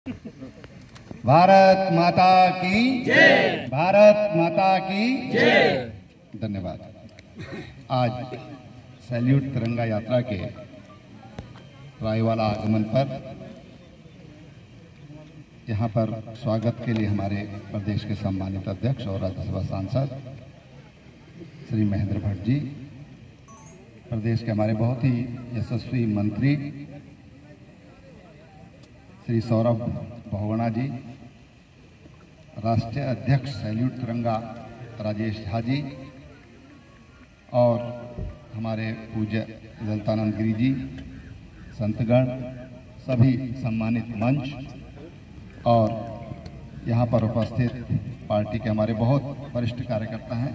भारत माता की जय। भारत माता की जय। धन्यवाद। आज सैल्यूट तिरंगा यात्रा के रायवाला आगमन पर यहाँ पर स्वागत के लिए हमारे प्रदेश के सम्मानित अध्यक्ष और राज्यसभा सांसद श्री महेंद्र भट्ट जी, प्रदेश के हमारे बहुत ही यशस्वी मंत्री श्री सौरभ बहुगुणा जी, राष्ट्रीय अध्यक्ष सैल्यूट तिरंगा राजेश झा जी और हमारे पूज्य ललितानंद गिरी जी, संतगण, सभी सम्मानित मंच और यहाँ पर उपस्थित पार्टी के हमारे बहुत वरिष्ठ कार्यकर्ता हैं।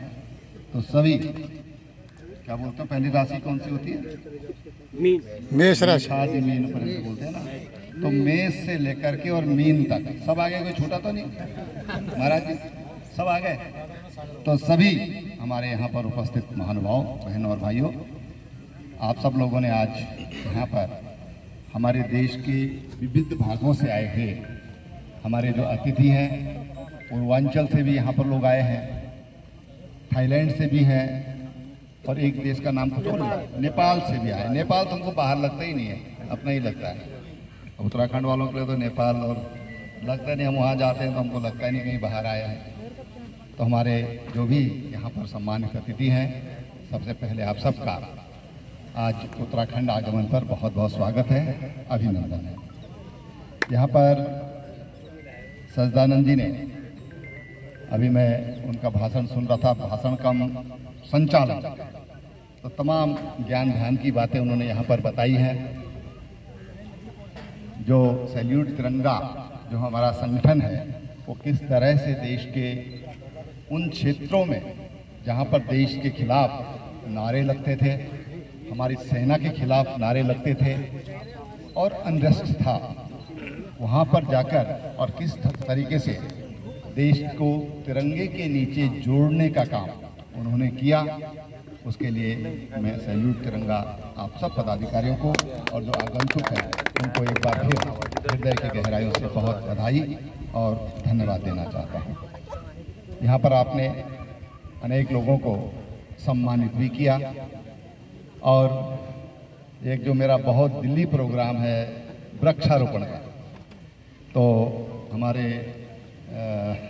तो सभी क्या बोलते हैं, पहली राशि कौन सी होती है? मेष राशि। मीन पर बोलते हैं ना, तो मेष से लेकर के और मीन तक सब आ गए, कोई छोटा तो नहीं महाराज जी, सब आ गए। तो सभी हमारे यहाँ पर उपस्थित महानुभाव, बहनों और भाइयों, आप सब लोगों ने आज यहाँ पर हमारे देश के विविध भागों से आए हुए हमारे जो अतिथि हैं, पूर्वांचल से भी यहाँ पर लोग आए हैं, थाईलैंड से भी हैं और एक देश का नाम तो नेपाल से भी आए। नेपाल तो हमको बाहर लगता ही नहीं है, अपना ही लगता है। उत्तराखंड वालों के लिए तो नेपाल और लगता नहीं, हम वहाँ जाते हैं तो हमको लगता ही नहीं कहीं बाहर आए हैं। तो हमारे जो भी यहाँ पर सम्मानित अतिथि हैं, सबसे पहले आप सबका आज उत्तराखंड आगमन पर बहुत बहुत स्वागत है, अभिनंदन है। यहाँ पर सजदानंद जी ने, अभी मैं उनका भाषण सुन रहा था, भाषण का संचालन, तो तमाम ज्ञान ध्यान की बातें उन्होंने यहाँ पर बताई हैं। जो सैल्यूट तिरंगा जो हमारा संगठन है, वो किस तरह से देश के उन क्षेत्रों में जहाँ पर देश के खिलाफ नारे लगते थे, हमारी सेना के खिलाफ नारे लगते थे और अनरेस्ट था, वहाँ पर जाकर और किस तरीके से देश को तिरंगे के नीचे जोड़ने का काम उन्होंने किया, उसके लिए मैं सैल्यूट तिरंगा आप सब पदाधिकारियों को और जो आगंतुक हैं उनको एक बार फिर हृदय की गहराइयों से बहुत बधाई और धन्यवाद देना चाहता हूँ। यहाँ पर आपने अनेक लोगों को सम्मानित भी किया और एक जो मेरा बहुत दिल्ली प्रोग्राम है वृक्षारोपण का, तो हमारे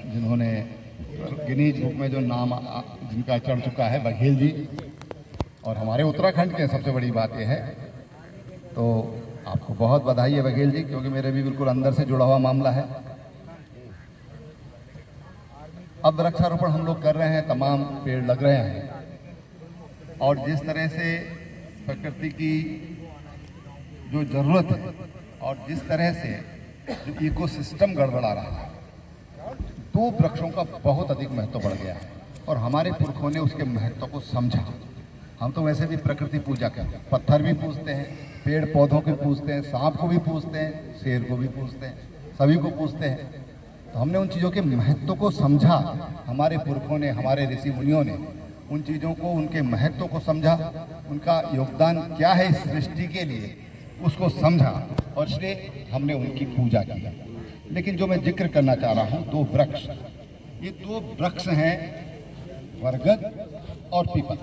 जिन्होंने गिनीज बुक में जो नाम जिनका चढ़ चुका है, बघेल जी, और हमारे उत्तराखंड के सबसे बड़ी बात यह है, तो आपको बहुत बधाई है बघेल जी, क्योंकि मेरे भी बिल्कुल अंदर से जुड़ा हुआ मामला है। अब वृक्षारोपण हम लोग कर रहे हैं, तमाम पेड़ लग रहे हैं और जिस तरह से प्रकृति की जो जरूरत है और जिस तरह से जो इकोसिस्टम गड़बड़ा रहा है, तो वृक्षों का बहुत अधिक महत्व बढ़ गया है और हमारे पुरखों ने उसके महत्व को समझा। हम तो वैसे भी प्रकृति पूजा करते हैं, पत्थर भी पूजते हैं, पेड़ पौधों को पूजते हैं, सांप को भी पूजते हैं, शेर को भी पूजते हैं, सभी को पूजते हैं। तो हमने उन चीज़ों के महत्व को समझा, हमारे पुरखों ने, हमारे ऋषि मुनियों ने उन चीज़ों को, उनके महत्व को समझा, उनका योगदान क्या है इस सृष्टि के लिए उसको समझा और इसलिए हमने उनकी पूजा की। लेकिन जो मैं जिक्र करना चाह रहा हूँ, दो वृक्ष, ये दो वृक्ष हैं, बरगद और पीपल।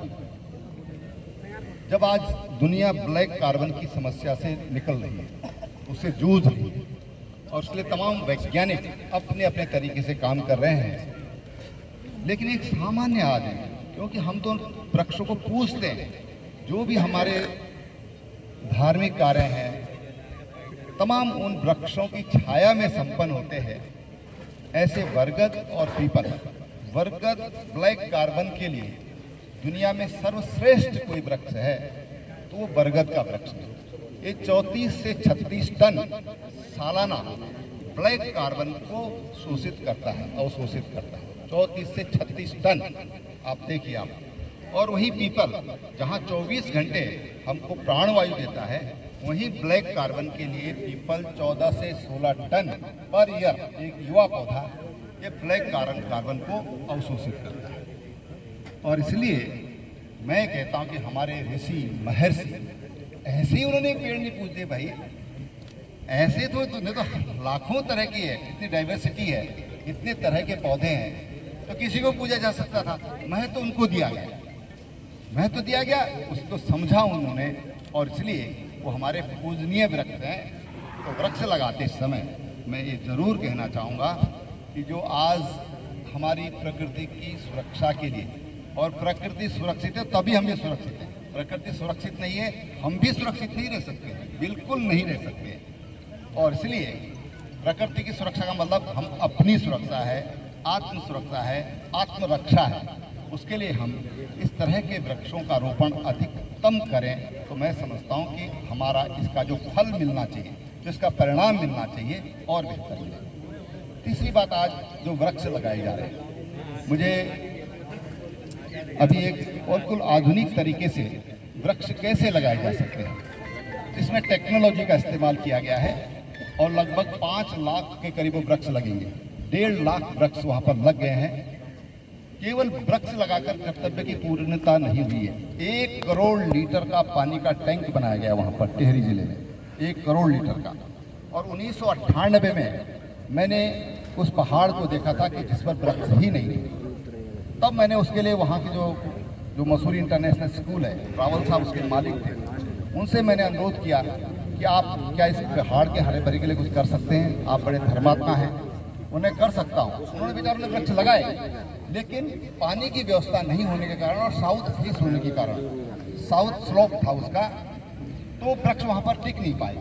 जब आज दुनिया ब्लैक कार्बन की समस्या से निकल रही है, उससे जूझ रही है और इसलिए तमाम वैज्ञानिक अपने अपने तरीके से काम कर रहे हैं, लेकिन एक सामान्य आदमी, क्योंकि हम तो वृक्षों को पूजते हैं, जो भी हमारे धार्मिक कार्य हैं तमाम उन वृक्षों की छाया में संपन्न होते हैं। ऐसे बरगद और पीपल, बरगद ब्लैक कार्बन के लिए दुनिया में सर्वश्रेष्ठ कोई वृक्ष है तो वो बरगद का वृक्ष है। ये 34 से 36 टन सालाना ब्लैक कार्बन को शोषित करता है, अवशोषित करता है, 34 से 36 टन, आप देखिए आप। और वही पीपल जहाँ 24 घंटे हमको प्राणवायु देता है, वहीं ब्लैक कार्बन के लिए पीपल 14 से 16 टन पर ईयर, एक युवा पौधा, ये ब्लैक कार्बन को अवशोषित करता है। और इसलिए मैं कहता हूं कि हमारे ऋषि महर्षि ऐसे ही उन्होंने पेड़ नहीं पूछ दिए भाई, ऐसे तो नहीं तो लाखों तरह की है, इतनी डाइवर्सिटी है, इतने तरह के पौधे हैं, तो किसी को पूजा जा सकता था। महत्व तो उनको दिया गया, महत्व तो दिया गया, उसको समझा उन्होंने, और इसलिए वो हमारे पूजनीय वृक्ष हैं। तो वृक्ष लगाते समय मैं ये जरूर कहना चाहूँगा कि जो आज हमारी प्रकृति की सुरक्षा के लिए, और प्रकृति सुरक्षित है तभी हम भी सुरक्षित हैं, प्रकृति सुरक्षित नहीं है हम भी सुरक्षित नहीं रह सकते, बिल्कुल नहीं रह सकते। और इसलिए प्रकृति की सुरक्षा का मतलब हम अपनी सुरक्षा है, आत्म सुरक्षा है, आत्मरक्षा है। उसके लिए हम इस तरह के वृक्षों का रोपण अधिकतम करें तो मैं समझता हूँ कि हमारा इसका जो फल मिलना चाहिए, जो इसका परिणाम मिलना चाहिए, और बेहतर मिले। तीसरी बात, आज जो वृक्ष लगाए जा रहे हैं, मुझे अभी एक बिल्कुल आधुनिक तरीके से वृक्ष कैसे लगाए जा सकते हैं, इसमें टेक्नोलॉजी का इस्तेमाल किया गया है और लगभग 5 लाख के करीब वृक्ष लगेंगे। 1.5 लाख वृक्ष वहाँ पर लग गए हैं। केवल वृक्ष लगाकर कर्तव्य की पूर्णता नहीं हुई है। 1 करोड़ लीटर का पानी का टैंक बनाया गया वहाँ पर टिहरी जिले में, 1 करोड़ लीटर का। और 1998 में मैंने उस पहाड़ को देखा था कि जिस पर वृक्ष ही नहीं थे। तब मैंने उसके लिए वहाँ के जो मसूरी इंटरनेशनल स्कूल है, रावल साहब उसके मालिक थे, उनसे मैंने अनुरोध किया कि आप क्या इस पहाड़ के हरे भरे के लिए कुछ कर सकते हैं, आप बड़े धर्मात्मा हैं। उन्हें कर सकता हूँ। उन्होंने बेचारों ने वृक्ष लगाए, लेकिन पानी की व्यवस्था नहीं होने के कारण और साउथ फेस होने के कारण, साउथ स्लोप था उसका, तो वृक्ष वहाँ पर टिक नहीं पाए।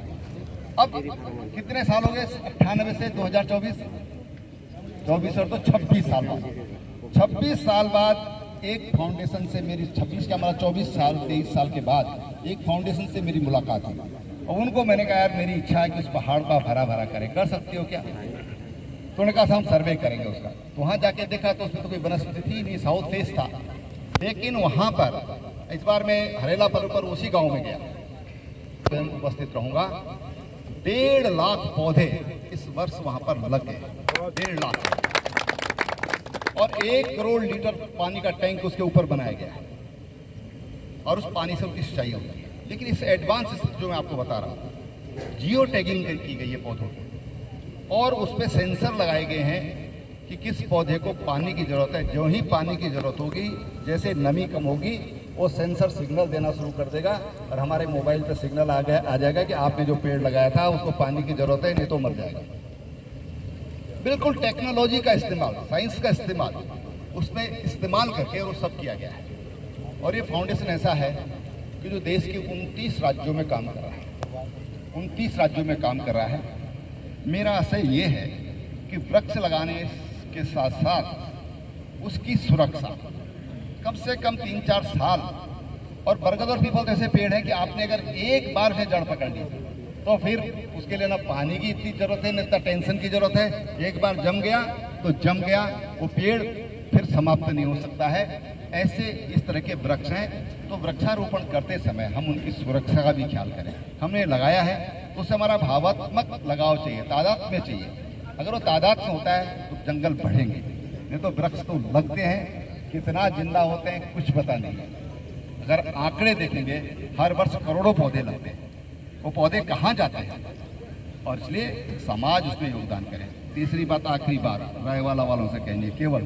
अब कितने साल हो गए, 98 से 2024, 24 और तो 26 साल बाद, 26 साल बाद एक फाउंडेशन से मेरी, 26 का हमारा 24 साल 23 साल के बाद एक फाउंडेशन से मेरी मुलाकात हुई और उनको मैंने कहा यार मेरी इच्छा है कि उस पहाड़ का हरा भरा करें, कर सकते हो क्या? तो उन्होंने कहा हम सर्वे करेंगे उसका। तो वहाँ जाके देखा तो उसमें तो कोई वनस्पति थी नहीं, साउथ फेस था। लेकिन वहाँ पर इस बार मैं हरेला पर्व पर उसी गांव में गया, मैं उपस्थित रहूंगा। 1.5 लाख पौधे इस वर्ष वहाँ पर लग गए, 1.5 लाख, और 1 करोड़ लीटर पानी का टैंक उसके ऊपर बनाया गया है और उस पानी से उसकी सिंचाई होती है। लेकिन इस एडवांस जो मैं आपको बता रहा हूँ, जियो टैगिंग की गई है पौधों की, और उस पर सेंसर लगाए गए हैं कि किस पौधे को पानी की जरूरत है। जो ही पानी की जरूरत होगी, जैसे नमी कम होगी, वो सेंसर सिग्नल देना शुरू कर देगा और हमारे मोबाइल पर सिग्नल आ जाएगा कि आपने जो पेड़ लगाया था उसको पानी की जरूरत है, नहीं तो मर जाएगा। बिल्कुल टेक्नोलॉजी का इस्तेमाल, साइंस का इस्तेमाल, उसमें इस्तेमाल करके वो सब किया गया है। और ये फाउंडेशन ऐसा है कि जो देश के 29 राज्यों में काम कर रहा है, 29 राज्यों में काम कर रहा है। मेरा आशय ये है कि वृक्ष लगाने के साथ साथ उसकी सुरक्षा कम से कम 3-4 साल, और बरगद और पीपल ऐसे पेड़ हैं कि आपने अगर एक बार से जड़ पकड़ ली तो फिर उसके लिए ना पानी की इतनी जरूरत है, न इतना टेंशन की जरूरत है। एक बार जम गया तो जम गया, वो पेड़ फिर समाप्त नहीं हो सकता है। ऐसे इस तरह के वृक्ष हैं, तो वृक्षारोपण करते समय हम उनकी सुरक्षा का भी ख्याल करें। हमने लगाया है तो उससे हमारा भावात्मक लगाव चाहिए, तादाद में चाहिए। अगर वो तादाद में होता है तो जंगल बढ़ेंगे, नहीं तो वृक्ष तो लगते हैं, कितना जिंदा होते हैं कुछ पता नहीं। अगर आंकड़े देखेंगे, हर वर्ष करोड़ों पौधे लगते हैं, वो पौधे कहाँ जाते हैं? और इसलिए समाज उसमें योगदान करे। तीसरी बात, आखिरी बात, रायवाला वालों से कहेंगे, केवल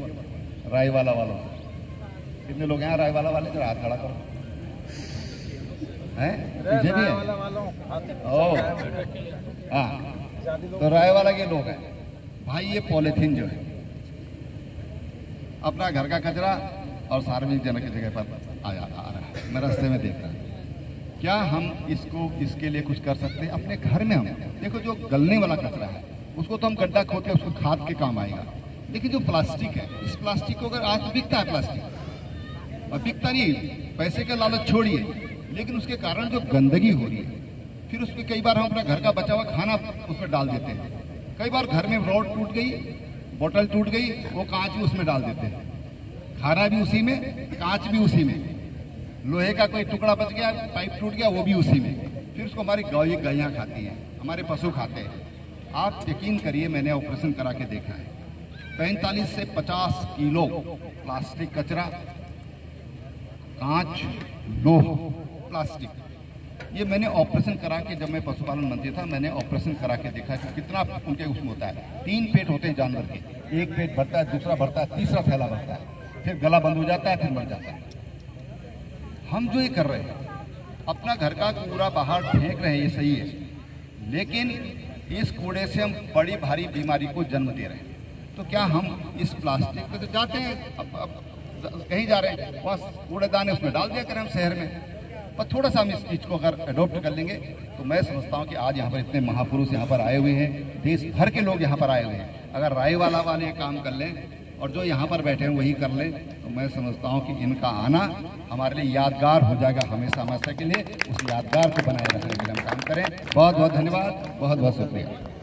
रायवाला वालों से। कितने लोग हैं रायवाला वाले? जरा हाथ खड़ा करो। हैं? पीछे भी है? ओह, हाँ, तो रायवाला के लोग हैं भाई। ये पॉलीथीन जो है, अपना घर का कचरा और सार्वजनिक जगह की जगह पर आ रहा है, मैं रास्ते में देख रहा हूँ। क्या हम इसके लिए कुछ कर सकते हैं अपने घर में? हम देखो, जो गलने वाला कचरा है उसको तो हम गड्ढा खोद के उसको खाद के काम आएगा। लेकिन जो प्लास्टिक है, इस प्लास्टिक को अगर आज बिकता है प्लास्टिक, और बिकता नहीं, पैसे का लालच छोड़िए, लेकिन उसके कारण जो गंदगी हो रही है, फिर उसमें कई बार हम अपना घर का बचा हुआ खाना उसमें डाल देते हैं। कई बार घर में रॉड टूट गई, बोतल टूट गई, वो कांच भी उसमें डाल देते हैं, खाना भी उसी में, कांच भी उसी में, लोहे का कोई टुकड़ा बच गया, पाइप टूट गया, वो भी उसी में। फिर उसको हमारी गायें खाती हैं, हमारे पशु खाते हैं। आप यकीन करिए, मैंने ऑपरेशन करा के देखा है, 45 से 50 किलो प्लास्टिक कचरा, कांच, लोहा, प्लास्टिक, ये मैंने ऑपरेशन करा के, जब मैं पशुपालन मंत्री था, मैंने ऑपरेशन करा के देखा कि कितना उनके उसमें होता है। 3 पेट होते हैं जानवर के, एक पेट भरता है, दूसरा भरता है, तीसरा थैला भरता है, फिर गला बंद हो जाता है, फिर मर जाता है। हम जो ये कर रहे हैं, अपना घर का कूड़ा बाहर फेंक रहे हैं, ये सही है, लेकिन इस कूड़े से हम बड़ी भारी बीमारी को जन्म दे रहे हैं। तो क्या हम इस प्लास्टिक पे तो जाते हैं, अब कहीं जा रहे हैं, वहाँ कूड़ेदान है, उसमें डाल दिया करें हम शहर में, पर थोड़ा सा हम इस चीज़ को अगर अडोप्ट कर लेंगे तो मैं समझता हूँ कि आज यहाँ पर इतने महापुरुष यहाँ पर आए हुए हैं, देश भर के लोग यहाँ पर आए हुए हैं, अगर रायवाला वाले काम कर लें और जो यहाँ पर बैठे हैं वही कर लें, तो मैं समझता हूँ कि इनका आना हमारे लिए यादगार हो जाएगा हमेशा हमेशा के लिए। उस यादगार को बनाए रखने के लिए हम काम करें। बहुत बहुत धन्यवाद, बहुत बहुत शुक्रिया।